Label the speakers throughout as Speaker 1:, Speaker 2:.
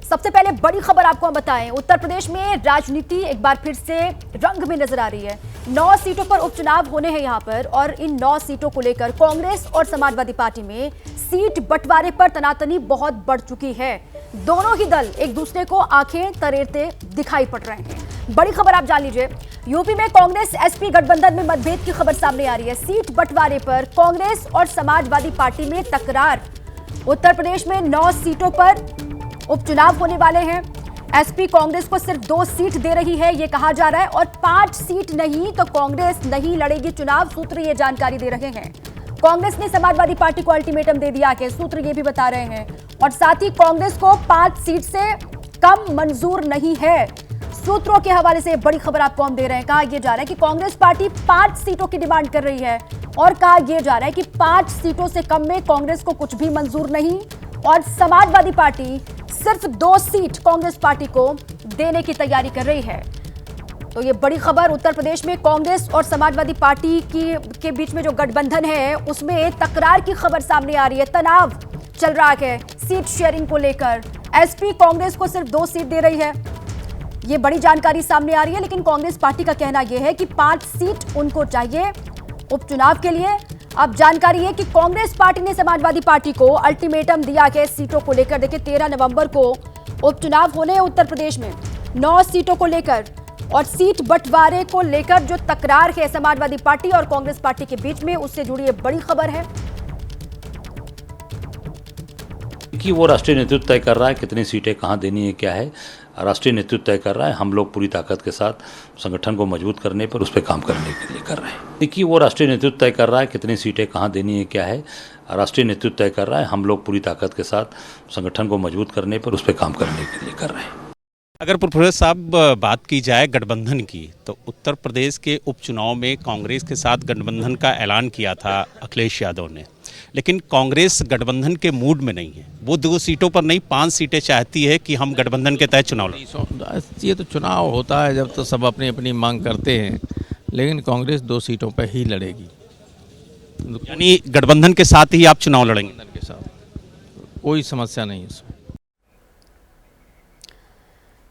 Speaker 1: सबसे पहले बड़ी खबर आपको हम बताएं, उत्तर प्रदेश में राजनीति एक बार फिर से रंग में नजर आ रही है। 9 सीटों पर उपचुनाव होने हैं यहां पर, और इन 9 सीटों को लेकर कांग्रेस और समाजवादी पार्टी में सीट बंटवारे पर तनातनी बहुत बढ़ चुकी है। दोनों ही दल एक दूसरे को आंखें तरेरते दिखाई पड़ रहे हैं। बड़ी खबर आप जान लीजिए, यूपी में कांग्रेस एसपी गठबंधन में मतभेद की खबर सामने आ रही है। सीट बंटवारे पर कांग्रेस और समाजवादी पार्टी में तकरार। उत्तर प्रदेश में 9 सीटों पर उपचुनाव होने वाले हैं। एसपी कांग्रेस को सिर्फ 2 सीट दे रही है, यह कहा जा रहा है, और 5 सीट नहीं तो कांग्रेस नहीं लड़ेगी चुनाव। सूत्र ये जानकारी दे रहे हैं। कांग्रेस ने समाजवादी पार्टी को अल्टीमेटम दे दिया है, सूत्र ये भी बता रहे हैं, और साथ ही कांग्रेस को 5 सीट से कम मंजूर नहीं है। सूत्रों के हवाले से बड़ी खबर आपको हम दे रहे हैं। कहा यह जा रहा है कि कांग्रेस पार्टी 5 सीटों की डिमांड कर रही है, और कहा यह जा रहा है कि 5 सीटों से कम में कांग्रेस को कुछ भी मंजूर नहीं, और समाजवादी पार्टी सिर्फ 2 सीट कांग्रेस पार्टी को देने की तैयारी कर रही है। तो ये बड़ी खबर, उत्तर प्रदेश में कांग्रेस और समाजवादी पार्टी के बीच में जो गठबंधन है उसमें तकरार की खबर सामने आ रही है। तनाव चल रहा है सीट शेयरिंग को लेकर। एसपी कांग्रेस को सिर्फ 2 सीट दे रही है, ये बड़ी जानकारी सामने आ रही है, लेकिन कांग्रेस पार्टी का कहना यह है कि 5 सीट उनको चाहिए उपचुनाव के लिए। अब जानकारी है कि कांग्रेस पार्टी ने समाजवादी पार्टी को अल्टीमेटम दिया है सीटों को लेकर। देखिए 13 नवंबर को उपचुनाव होने हैं उत्तर प्रदेश में 9 सीटों को लेकर, और सीट बंटवारे को लेकर जो तकरार है समाजवादी पार्टी और कांग्रेस पार्टी के बीच में, उससे जुड़ी ये बड़ी खबर है
Speaker 2: कि वो राष्ट्रीय नेतृत्व तय कर रहा है कितनी सीटें कहां देनी है, क्या है राष्ट्रीय नेतृत्व तय कर रहा है। हम लोग पूरी ताकत के साथ संगठन को मजबूत करने पर उस पर काम करने के लिए कर रहे हैं। देखिए वो राष्ट्रीय नेतृत्व तय कर रहा है कितनी सीटें कहां देनी है, क्या है राष्ट्रीय नेतृत्व तय कर रहा है। हम लोग पूरी ताकत के साथ संगठन को मजबूत करने पर उस पर काम करने के लिए कर रहे हैं।
Speaker 3: अगर प्रोफेसर साहब बात की जाए गठबंधन की, तो उत्तर प्रदेश के उपचुनाव में कांग्रेस के साथ गठबंधन का ऐलान किया था अखिलेश यादव ने, लेकिन कांग्रेस गठबंधन के मूड में नहीं है। वो 2 सीटों पर नहीं 5 सीटें चाहती है कि हम गठबंधन के तहत चुनाव लड़ें।
Speaker 4: ये तो चुनाव होता है जब तो सब अपनी अपनी मांग करते हैं, लेकिन कांग्रेस 2 सीटों पर ही लड़ेगी।
Speaker 3: यानी गठबंधन के साथ ही आप चुनाव लड़ेंगे?
Speaker 4: गठबंधन के साथ कोई समस्या नहीं है इसमें।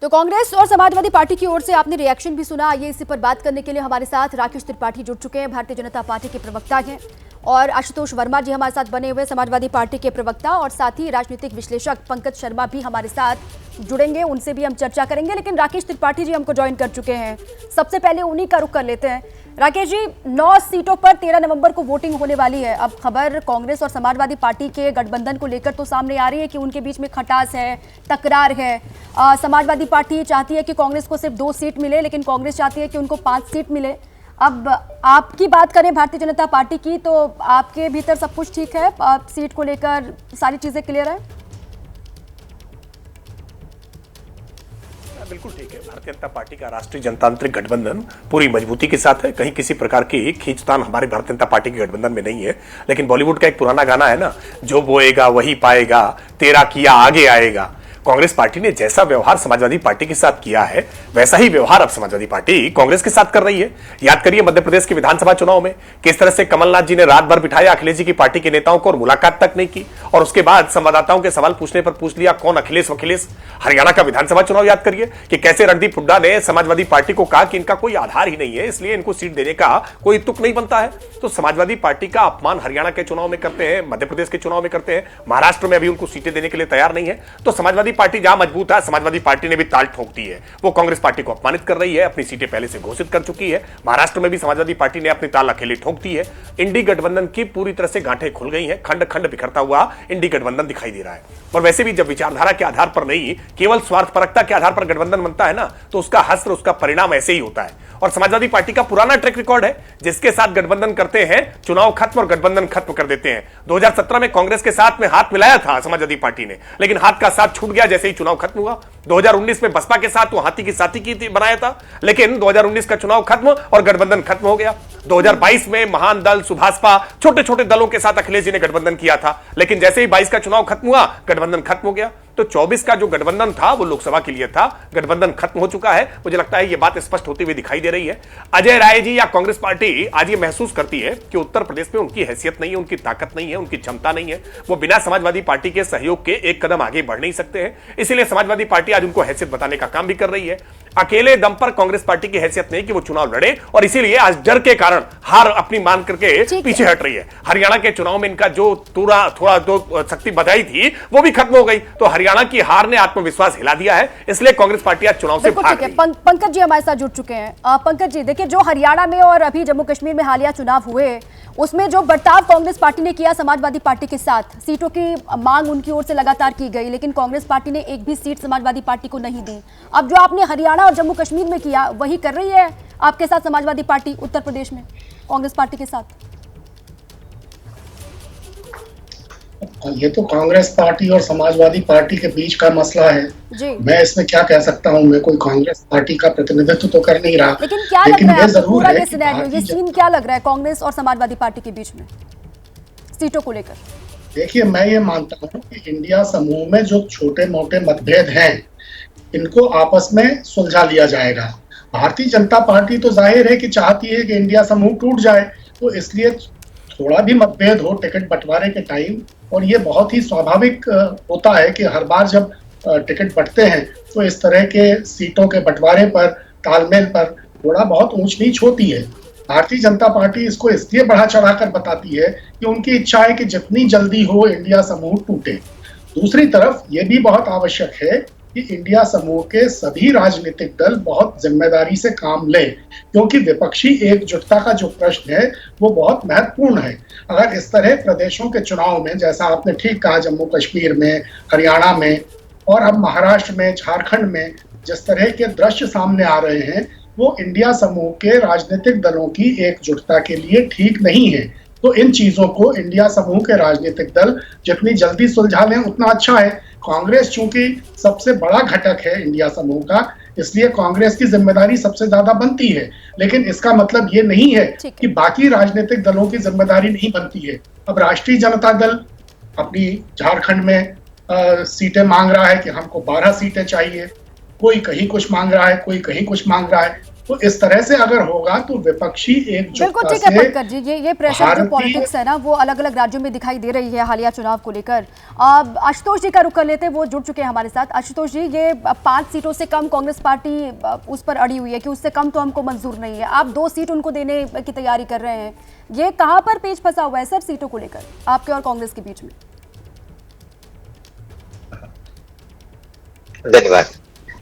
Speaker 1: तो कांग्रेस और समाजवादी पार्टी की ओर से आपने रिएक्शन भी सुना। आइए इसी पर बात करने के लिए हमारे साथ राकेश त्रिपाठी जुड़ चुके हैं, भारतीय जनता पार्टी के प्रवक्ता हैं, और आशुतोष वर्मा जी हमारे साथ बने हुए समाजवादी पार्टी के प्रवक्ता, और साथ ही राजनीतिक विश्लेषक पंकज शर्मा भी हमारे साथ जुड़ेंगे, उनसे भी हम चर्चा करेंगे। लेकिन राकेश त्रिपाठी जी हमको ज्वाइन कर चुके हैं, सबसे पहले उन्हीं का रुख कर लेते हैं। राकेश जी, 9 सीटों पर 13 नवंबर को वोटिंग होने वाली है। अब खबर कांग्रेस और समाजवादी पार्टी के गठबंधन को लेकर तो सामने आ रही है कि उनके बीच में खटास है, तकरार है। समाजवादी पार्टी चाहती है कि कांग्रेस को सिर्फ 2 सीट मिले, लेकिन कांग्रेस चाहती है कि उनको 5 सीट मिले। अब आपकी बात करें भारतीय जनता पार्टी की, तो आपके भीतर सब कुछ ठीक है, सीट को लेकर सारी चीजें क्लियर है?
Speaker 5: बिल्कुल ठीक है। भारतीय जनता पार्टी का राष्ट्रीय जनतांत्रिक गठबंधन पूरी मजबूती के साथ है। कहीं किसी प्रकार की खींचतान हमारी भारतीय जनता पार्टी के गठबंधन में नहीं है। लेकिन बॉलीवुड का एक पुराना गाना है ना, जो बोएगा वही पाएगा, तेरा किया आगे आएगा। कांग्रेस पार्टी ने जैसा व्यवहार समाजवादी पार्टी के साथ किया है, वैसा ही व्यवहार अब समाजवादी पार्टी कांग्रेस के साथ कर रही है। याद करिए मध्य प्रदेश के विधानसभा चुनाव में किस तरह से कमलनाथ जी ने रात भर बिठाया अखिलेश जी की पार्टी के नेताओं को और मुलाकात तक नहीं की, और उसके बाद संवाददाताओं के सवाल पूछने पर पूछ लिया कौन अखिलेश वखिलेश। हरियाणा का विधानसभा चुनाव याद करिए कि कैसे रणदीप हुड्डा ने समाजवादी पार्टी को कहा कि इनका कोई आधार ही नहीं है, इसलिए इनको सीट देने का कोई तुक नहीं बनता है। तो समाजवादी पार्टी का अपमान हरियाणा के चुनाव में करते हैं, मध्य प्रदेश के चुनाव में करते हैं, महाराष्ट्र में अभी उनको सीटें देने के लिए तैयार नहीं है। तो समाजवादी पार्टी जहां मजबूत है, समाजवादी पार्टी ने भी ताल ठोक दी है। वो कांग्रेस पार्टी को अपमानित कर रही है, अपनी सीटें पहले से घोषित कर चुकी है। महाराष्ट्र में भी समाजवादी पार्टी ने अपनी ताल अकेले ठोक दी है। इंडी गठबंधन की पूरी तरह से गांठें खुल गई हैं, खंड खंड बिखरता हुआ इंडी गठबंधन दिखाई दे रहा है। और वैसे भी जब विचारधारा के आधार पर नहीं, केवल स्वार्थपरकता के आधार पर गठबंधन बनता है ना, तो उसका हश्र, उसका परिणाम ऐसे ही होता है। और समाजवादी पार्टी का पुराना ट्रैक रिकॉर्ड है, जिसके साथ गठबंधन करते हैं चुनाव खत्म और गठबंधन खत्म कर देते हैं। 2017 में कांग्रेस के साथ में हाथ मिलाया था समाजवादी पार्टी ने, लेकिन हाथ का साथ छूट गया जैसे ही चुनाव खत्म हुआ। 2019 में बसपा के साथ वो हाथी की साथी की थी, बनाया था, लेकिन 2019 का चुनाव खत्म और गठबंधन खत्म हो गया। 2022 में महान दल सुभाषपा छोटे छोटे दलों के साथ अखिलेश जी ने गठबंधन किया था, लेकिन जैसे ही 22 का चुनाव खत्म हुआ गठबंधन खत्म हो गया। तो 24 का जो गठबंधन था वो लोकसभा के लिए था, गठबंधन खत्म हो चुका है। मुझे लगता है ये बात स्पष्ट होती हुई दिखाई दे रही है। अजय राय जी या कांग्रेस पार्टी आज ये महसूस करती है कि उत्तर प्रदेश में उनकी हैसियत नहीं है, उनकी ताकत नहीं है, उनकी क्षमता नहीं है, वो बिना समाजवादी पार्टी के सहयोग के एक कदम आगे बढ़ नहीं सकते हैं। इसीलिए समाजवादी पार्टी आज उनको हैसियत बताने का काम भी कर रही है। अकेले दम पर कांग्रेस पार्टी की हैसियत नहीं कि वो चुनाव लड़े, और इसीलिए आज डर के कारण हार अपनी मान करके पीछे हट रही है। हरियाणा के चुनाव में इनका जो थोड़ा जो शक्ति बधाई थी वो भी खत्म हो गई, तो हरियाणा की हार ने आत्मविश्वास हिला दिया है, इसलिए कांग्रेस पार्टी आज चुनाव से भाग रही है।
Speaker 1: पंकज जी हमारे साथ जुड़ चुके हैं। पंकज जी देखिए, जो हरियाणा में और अभी जम्मू कश्मीर में हालिया चुनाव हुए उसमें जो बर्ताव कांग्रेस पार्टी ने किया समाजवादी पार्टी के साथ, सीटों की मांग उनकी ओर से लगातार की गई, लेकिन कांग्रेस पार्टी ने एक भी सीट समाजवादी पार्टी को नहीं दी। अब जो आपने हरियाणा और जम्मू कश्मीर में किया वही कर रही है आपके साथ समाजवादी पार्टी उत्तर प्रदेश में कांग्रेस पार्टी के साथ।
Speaker 6: ये तो कांग्रेस पार्टी और समाजवादी पार्टी के बीच का मसला है
Speaker 1: जी।
Speaker 6: मैं इसमें क्या कह सकता हूँ, मैं कोई कांग्रेस पार्टी का प्रतिनिधित्व तो कर नहीं रहा,
Speaker 1: लेकिन क्या लग रहा है आपको पूरा ये
Speaker 6: कि
Speaker 1: सिनेरियो, ये सीन क्या लग रहा है कांग्रेस और समाजवादी पार्टी के बीच में सीटों को लेकर?
Speaker 6: देखिए, मैं ये मानता हूँ कि इंडिया समूह में जो छोटे मोटे मतभेद हैं इनको आपस में सुलझा लिया जाएगा। भारतीय जनता पार्टी तो जाहिर है कि चाहती है कि इंडिया समूह टूट जाए, तो इसलिए थोड़ा भी मतभेद हो टिकट बंटवारे के टाइम, और ये बहुत ही स्वाभाविक होता है कि हर बार जब टिकट बंटते हैं तो इस तरह के सीटों के बंटवारे पर, तालमेल पर थोड़ा बहुत ऊंच नीच होती है। भारतीय जनता पार्टी इसको इसलिए बढ़ा चढ़ाकर बताती है कि उनकी इच्छा है कि जितनी जल्दी हो इंडिया समूह टूटे। दूसरी तरफ ये भी बहुत आवश्यक है कि इंडिया समूह के सभी राजनीतिक दल बहुत जिम्मेदारी से काम लें, क्योंकि विपक्षी एकजुटता का जो प्रश्न है वो बहुत महत्वपूर्ण है। अगर इस तरह प्रदेशों के चुनाव में, जैसा आपने ठीक कहा, जम्मू कश्मीर में, हरियाणा में और अब महाराष्ट्र में, झारखंड में जिस तरह के दृश्य सामने आ रहे हैं वो इंडिया समूह के राजनीतिक दलों की एकजुटता के लिए ठीक नहीं है। तो इन चीजों को इंडिया समूह के राजनीतिक दल जितनी जल्दी सुलझा लें उतना अच्छा है। कांग्रेस चूंकि सबसे बड़ा घटक है इंडिया समूह का, इसलिए कांग्रेस की जिम्मेदारी सबसे ज्यादा बनती है, लेकिन इसका मतलब ये नहीं है कि बाकी राजनीतिक दलों की जिम्मेदारी नहीं बनती है। अब राष्ट्रीय जनता दल अपनी झारखंड में सीटें मांग रहा है कि हमको 12 सीटें चाहिए, कोई कहीं कुछ मांग रहा है, कोई कहीं कुछ मांग रहा है। तो इस तरह से अगर होगा तो विपक्षी
Speaker 1: बिल्कुल ठीक है पंकज जी, ये प्रेशर जो पॉलिटिक्स है ना वो अलग अलग राज्यों में दिखाई दे रही है हालिया चुनाव को लेकर। आशुतोष जी का रुख कर लेते हैं, वो जुड़ चुके हैं हमारे साथ। आशुतोष जी, ये 5 सीटों से कम कांग्रेस पार्टी उस पर अड़ी हुई है कि उससे कम तो हमको मंजूर नहीं है, आप 2 सीट उनको देने की तैयारी कर रहे हैं, ये कहाँ पर पेच फंसा हुआ है सर सीटों को लेकर आपके और कांग्रेस के बीच में?
Speaker 7: धन्यवाद।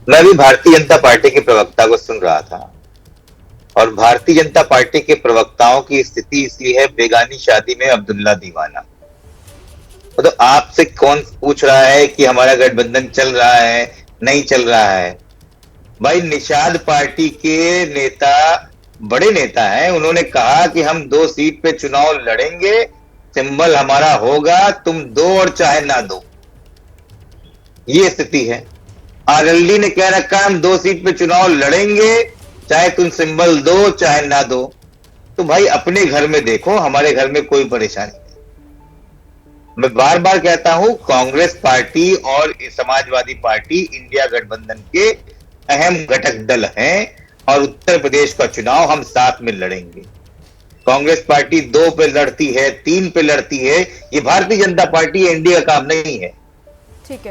Speaker 7: मैं भी भारतीय जनता पार्टी के प्रवक्ता को सुन रहा था, और भारतीय जनता पार्टी के प्रवक्ताओं की स्थिति इसलिए है बेगानी शादी में अब्दुल्ला दीवाना। तो आपसे कौन पूछ रहा है कि हमारा गठबंधन चल रहा है नहीं चल रहा है? भाई, निषाद पार्टी के नेता बड़े नेता हैं, उन्होंने कहा कि हम 2 सीट पे चुनाव लड़ेंगे, सिंबल हमारा होगा, तुम दो और चाहे ना दो। ये स्थिति है। आरएलडी ने कह रखा हम 2 सीट पे चुनाव लड़ेंगे, चाहे तुम सिंबल दो चाहे ना दो। तो भाई अपने घर में देखो, हमारे घर में कोई परेशानी नहीं। मैं बार बार कहता हूं, कांग्रेस पार्टी और समाजवादी पार्टी इंडिया गठबंधन के अहम घटक दल हैं, और उत्तर प्रदेश का चुनाव हम साथ में लड़ेंगे। कांग्रेस पार्टी 2 पे लड़ती है, 3 पे लड़ती है, ये भारतीय जनता पार्टी एनडीए का काम नहीं है।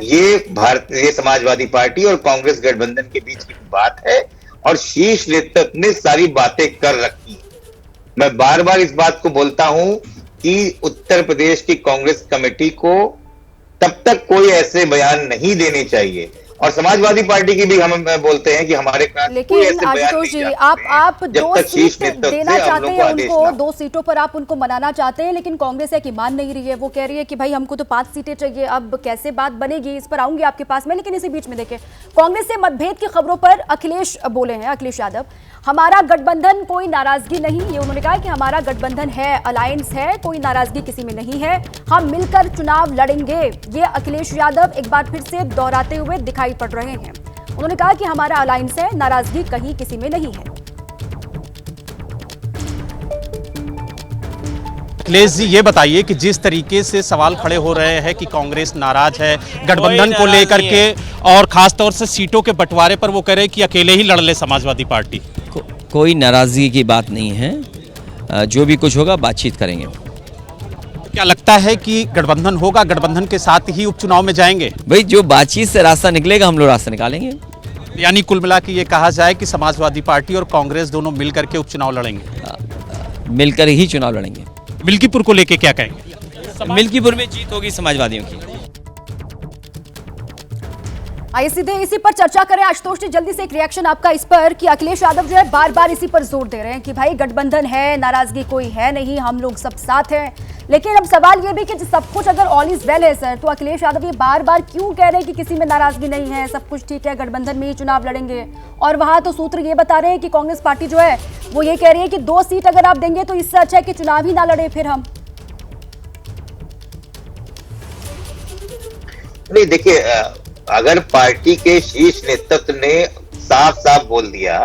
Speaker 7: ये समाजवादी पार्टी और कांग्रेस गठबंधन के बीच की बात है, और शीर्ष नेतृत्व ने सारी बातें कर रखी है। मैं बार बार इस बात को बोलता हूं कि उत्तर प्रदेश की कांग्रेस कमेटी को तब तक कोई ऐसे बयान नहीं देने चाहिए, और समाजवादी पार्टी की भी हम बोलते हैं कि हमारे पास
Speaker 1: लेकिन आशुतोष जी, आप 2 सीट देना चाहते हैं उनको, 2 सीटों पर आप उनको मनाना चाहते हैं, लेकिन कांग्रेस है कि मान नहीं रही है, वो कह रही है कि भाई हमको तो 5 सीटें चाहिए। अब कैसे बात बनेगी इस पर आऊंगी आपके पास में, लेकिन इसी बीच में देखें कांग्रेस से मतभेद की खबरों पर अखिलेश बोले हैं, अखिलेश यादव, हमारा गठबंधन कोई नाराजगी नहीं, ये उन्होंने कहा कि हमारा गठबंधन है, अलायंस है, कोई नाराजगी किसी में नहीं है, हम मिलकर चुनाव लड़ेंगे। ये अखिलेश यादव एक बार फिर से दोहराते हुए दिखाई दिखाई पड़ रहे हैं। उन्होंने कहा कि हमारा अलायंस है, नाराजगी कहीं किसी में नहीं है।
Speaker 3: अखिलेश जी, ये बताइए कि जिस तरीके से सवाल खड़े हो रहे हैं कि कांग्रेस नाराज है गठबंधन को लेकर के, और खासतौर से सीटों के बंटवारे पर वो कह रहे हैं कि अकेले ही लड़ ले समाजवादी पार्टी।
Speaker 8: कोई नाराजगी की बात नहीं है, जो भी कुछ होगा बातचीत करेंगे।
Speaker 3: क्या लगता है कि गठबंधन होगा, गठबंधन के साथ ही उपचुनाव में जाएंगे?
Speaker 8: भाई जो बातचीत से रास्ता निकलेगा हम लोग रास्ता निकालेंगे।
Speaker 3: यानी कुल मिला के ये कहा जाए कि समाजवादी पार्टी और कांग्रेस दोनों मिलकर के उपचुनाव लड़ेंगे।
Speaker 8: मिलकर ही चुनाव लड़ेंगे।
Speaker 3: मिल्कीपुर को लेके क्या कहेंगे?
Speaker 8: मिल्कीपुर में जीत होगी समाजवादियों की।
Speaker 1: आइए सीधे इसी पर चर्चा करें। आशुतोष जी, जल्दी से एक रिएक्शन आपका इस पर कि अखिलेश यादव जो है बार बार इसी पर जोर दे रहे हैं कि भाई गठबंधन है, नाराजगी कोई है नहीं, हम लोग सब साथ हैं। लेकिन अब सवाल ये भी कि सब कुछ अगर ऑल इज वेल है सर, तो अखिलेश यादव ये बार बार क्यों कह रहे हैं कि किसी में नाराजगी नहीं है, सब कुछ ठीक है, गठबंधन में ही चुनाव लड़ेंगे? और वहां तो सूत्र ये बता रहे हैं कि कांग्रेस पार्टी जो है वो ये कह रही है कि 2 सीट अगर आप देंगे तो इससे अच्छा है कि चुनाव ही ना लड़े फिर हम।
Speaker 7: नहीं, देखिए, अगर पार्टी के शीर्ष नेतृत्व ने साफ साफ बोल दिया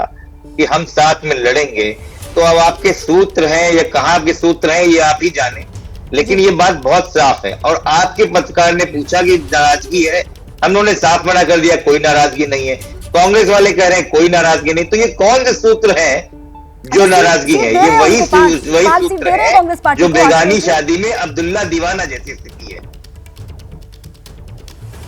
Speaker 7: कि हम साथ में लड़ेंगे, तो अब आपके सूत्र हैं या कहां के सूत्र हैं ये आप ही जाने, लेकिन ये बात बहुत साफ है। और आपके पत्रकार ने पूछा कि नाराजगी है, हम लोगों ने साफ मना कर दिया कोई नाराजगी नहीं है। कांग्रेस वाले कह रहे हैं कोई नाराजगी नहीं। तो ये कौन से सूत्र हैं जो नाराजगी है? ये वही सूत्र है जो बेगानी शादी में अब्दुल्ला दीवाना जैसी स्थिति है।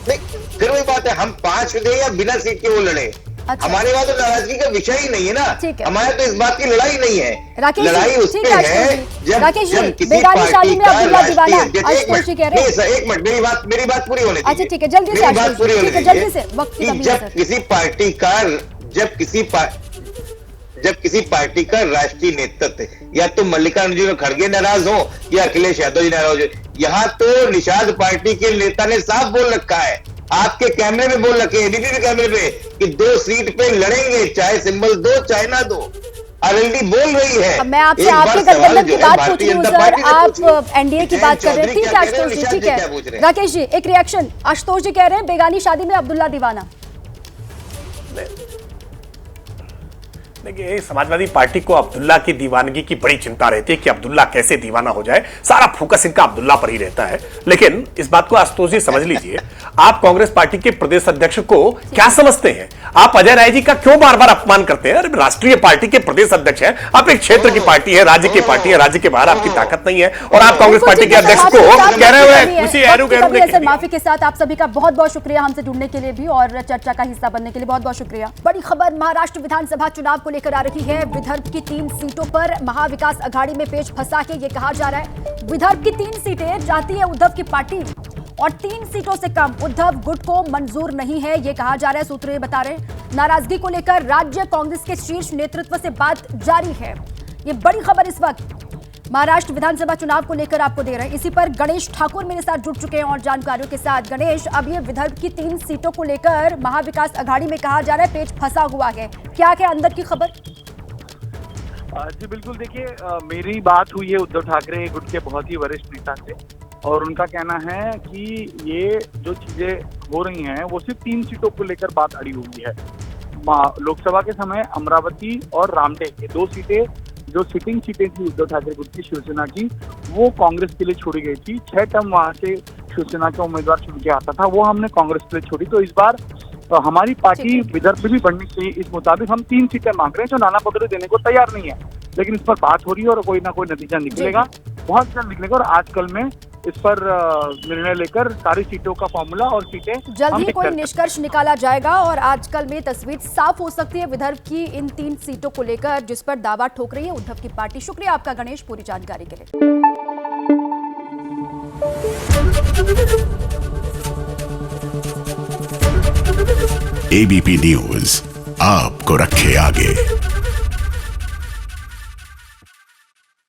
Speaker 7: नहीं, फिर वही बात है, हम 5 दे या बिना सीट के वो लड़े। अच्छा। हमारे वहां तो नाराजगी का विषय ही नहीं है ना, हमारे तो इस बात की लड़ाई नहीं है। लड़ाई उस पे है जब किसी पार्टी का राष्ट्रीय अध्यक्ष, एक मिनट मेरी बात पूरी होने दीजिए।
Speaker 1: ठीक है, जल्दी से बात पूरी होने दीजिए।
Speaker 7: जब किसी पार्टी का राष्ट्रीय नेतृत्व या तो मल्लिकार्जुन खड़गे नाराज हो या अखिलेश यादव जी नाराज हो, यहाँ तो निषाद पार्टी के नेता ने साफ बोल रखा है, आपके कैमरे में बोल रखे, एबीपी के कैमरे पे, कि 2 सीट पे लड़ेंगे, चाहे सिंबल दो चाहे ना दो। आरएलडी बोल रही है।
Speaker 1: मैं आपसे आपके गठबंधन की बात पूछ रही हूँ सर, आप एनडीए की बात कर रहे हैं। ठीक है आशुतोष जी, ठीक है। राकेश जी, एक रिएक्शन। आशुतोष जी कह रहे हैं बेगानी शादी में अब्दुल्ला दीवाना।
Speaker 5: देखिए, समाजवादी पार्टी को अब्दुल्ला की दीवानगी की बड़ी चिंता रहती है कि अब्दुल्ला कैसे दीवाना हो जाए, सारा फोकस इनका अब्दुल्ला पर ही रहता है। लेकिन इस बात को आशुतोष जी समझ लीजिए, आप कांग्रेस पार्टी के प्रदेश अध्यक्ष को क्या समझते हैं? आप अजय राय जी का क्यों बार बार अपमान करते हैं? अरे राष्ट्रीय पार्टी के प्रदेश अध्यक्ष हैं आप, एक क्षेत्र की पार्टी है, राज्य की पार्टी है, राज्य के बाहर आपकी ताकत नहीं है, और आप कांग्रेस पार्टी के अध्यक्ष को कह रहे हैं।
Speaker 1: माफी के साथ आप सभी का बहुत बहुत शुक्रिया हमसे जुड़ने के लिए भी और चर्चा का हिस्सा बनने के लिए बहुत बहुत शुक्रिया। बड़ी खबर महाराष्ट्र विधानसभा चुनाव को लेकर आ रही है। विदर्भ की 3 सीटों पर महाविकास अघाड़ी में पेच फंसा के ये कहा जा रहा है विदर्भ की 3 सीटें चाहती है उद्धव की पार्टी, और 3 सीटों से कम उद्धव गुट को मंजूर नहीं है, ये कहा जा रहा है। सूत्र ये बता रहे हैं नाराजगी को लेकर राज्य कांग्रेस के शीर्ष नेतृत्व से बात जारी है। ये बड़ी खबर इस वक्त महाराष्ट्र विधानसभा चुनाव को लेकर आपको दे रहे हैं। इसी पर गणेश ठाकुर मेरे साथ जुड़ चुके हैं और जानकारियों के साथ। गणेश, अब ये विदर्भ की 3 सीटों को लेकर महाविकास अघाड़ी में कहा जा रहा है पेच फंसा हुआ है, क्या क्या अंदर की खबर?
Speaker 9: जी बिल्कुल, देखिए, मेरी बात हुई है उद्धव ठाकरे गुट के बहुत ही वरिष्ठ नेता से, और उनका कहना है कि ये जो चीजें हो रही हैं वो सिर्फ 3 सीटों को लेकर बात अड़ी हुई है। लोकसभा के समय अमरावती और रामटेक, ये 2 सीटें जो सिटिंग सीटें थी उद्धव ठाकरे गुट की शिवसेना की, वो कांग्रेस के लिए छोड़ी गई थी। 6 टर्म वहां से शिवसेना का उम्मीदवार चुन के आता था, वो हमने कांग्रेस के लिए छोड़ी। तो इस बार हमारी पार्टी विदर्भ में भी बढ़नी चाहिए, इस मुताबिक हम 3 सीटें मांग रहे हैं, जो नाना पटोले देने को तैयार नहीं है। लेकिन इस पर बात हो रही है और कोई ना कोई नतीजा निकलेगा, बहुत जल्द निकलेगा। और आजकल में इस पर निर्णय लेकर सारी सीटों का फॉर्मूला और सीटें
Speaker 1: जल्द ही कोई निष्कर्ष निकाला जाएगा, और आजकल में तस्वीर साफ हो सकती है विदर्भ की इन 3 सीटों को लेकर, जिस पर दावा ठोक रही है उद्धव की पार्टी। शुक्रिया आपका गणेश पूरी जानकारी के लिए।
Speaker 10: एबीपी न्यूज आपको रखे आगे।